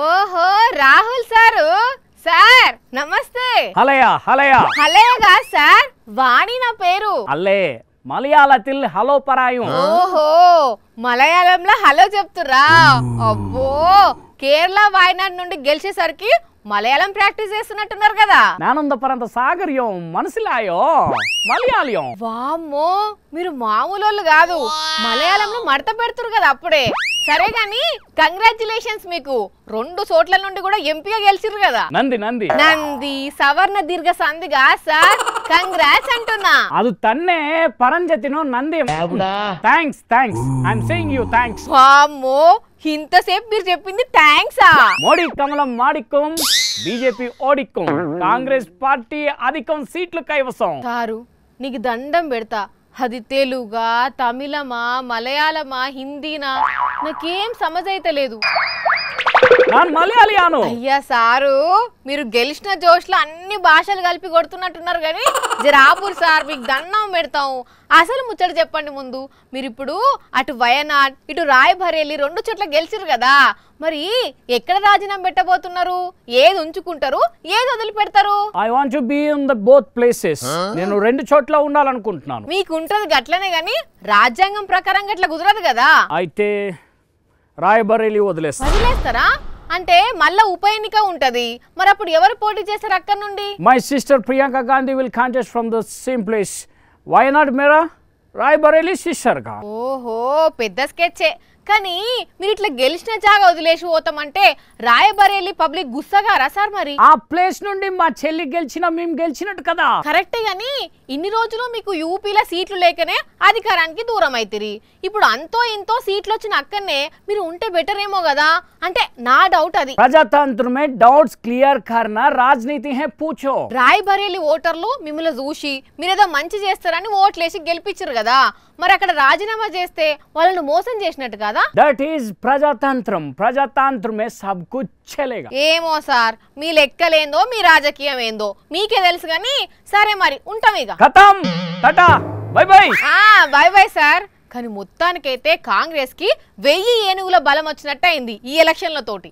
ఓహో Rahul sir sir నమస్తే. హలయా హలయా హలయగా sir వాణి నా పేరు. అల్లే మలయాళത്തിൽ హలో పరాయు. ఓహో మలయాళంలో హలో చెప్తురా. అబ్బో కేరళ వాయనాడ్ నుండి గెలిచేసరికి మలయాళం ప్రాక్టీస్ చేస్తున్నట్టున్నారు కదా. నానంద పరంత సాగర్యం మనసిలాయో మలయాళం. వామ్మో మీరు మామూలు కాదు, మలయాళంలో మడత పెడుతురు కదా అప్పుడే. సరే గాని కంగ్రాచులేషన్స్, మీకు 2 చోట్ల నుండి కూడా ఎంపీగా గెలిచిరు కదా. నంది నంది నంది సవర్ణ దీర్ఘ సంధిగా సార్ కంగ్రాట్స్ అంటున్నా. అది తన్నే పరంజతినో నంది. Thanks thanks I'm saying you thanks. వామ్మో ఇంతసేపు మీరు చెప్పింది థ్యాంక్సా? మోడీ కమలం మాడికం, బీజేపీ ఓడికం, కాంగ్రెస్ పార్టీ అధికం సీట్లు కైవసం. సారు నీకు దండం పెడతా, అది తెలుగా తమిళమా మలయాళమా హిందీనా నాకేం సమజైతలేదు. ನಾನು మలయాళియాను. అయ్యా సారు మీరు గెలిచిన జోష్లో అన్ని భాషలు కలిపి కొడుతున్నట్టున్నారు కానీ జరాపూర్ సార్ మీకు దండం పెడతాం. అసలు ముచ్చట చెప్పండి ముందు. మీరు ఇప్పుడు అటు వయనాడ్ ఇటు రాయ్బరేలీ 2 చోట్ల గెలిచిరు కదా, మరి ఎక్కడ రాజీనామా పెట్టబోతున్నారు? ఏది ఉంచుకుంటారు, ఏది వదిలి పెడతారు? I want to be in the both places. నేను 2 చోట్ల ఉండాలనుకుంటున్నాను. మీకు ఉంటది గట్లనే గాని రాజ్యాంగం ప్రకారం గట్ల కుదరదు కదా. అయితే రాయ్బరేలీ వదిలేస్తారా? అంటే మళ్ళా ఉప ఎన్నిక ఉంటది, మరి అప్పుడు ఎవరు పోటీ చేస్తారు అక్కడ నుండి? My sister Priyanka Gandhi will contest from the same place. Wayanad Mera, Rae Bareli sister గా. ఓహో పెద్ద స్కెచ్చే. కానీ మీరు ఇట్లా గెలిచిన జాగా వదిలేసి పోతామంటే రాయబరేలీ పబ్లిక్ గుస్సగారా సార్? మరి ఆ ప్లేస్ నుండి మా చెల్లి గెలిచినా మేము గెలిచినట్టు కదా. కరెక్టే గాని ఇన్ని రోజులు మీకు యూపీలో సీట్లు లేకనే అధికారానికి దూరం అయితిరి. ఇప్పుడు అంతో ఇంతో సీట్లు వచ్చిన అక్కడనే మీరు ఉంటే బెటర్ ఏమో కదా. అంటే నా డౌట్ అది. ప్రజాతంత్ర మే డౌట్స్ క్లియర్ కర్నా రాజనీతి హే పూచో. రాయబరేలీ ఓటర్లు మిమ్మల్ని చూసి మీరేదో మంచి చేస్తారని ఓట్లేసి గెలిపించారు కదా, మరి అక్కడ రాజీనామా చేస్తే వాళ్ళను మోసం చేసినట్టు కదా. దట్ ఈస్ ప్రజాతంత్రం. ప్రజాతంత్ర మే సబ్ కుచ్ చలేగా. ఏమో సార్ మీ లెక్కలేందో మీ రాజకీయం ఏందో మీకే తెలుసు కానీ. సరే మరి ఉంటాం ఇక. ఖతం tata bye by. By by sir. కానీ మొత్తానికైతే కాంగ్రెస్ కి 1000 ఏనుగుల బలం వచ్చినట్టు అయింది ఈ ఎలక్షన్ల తోటి.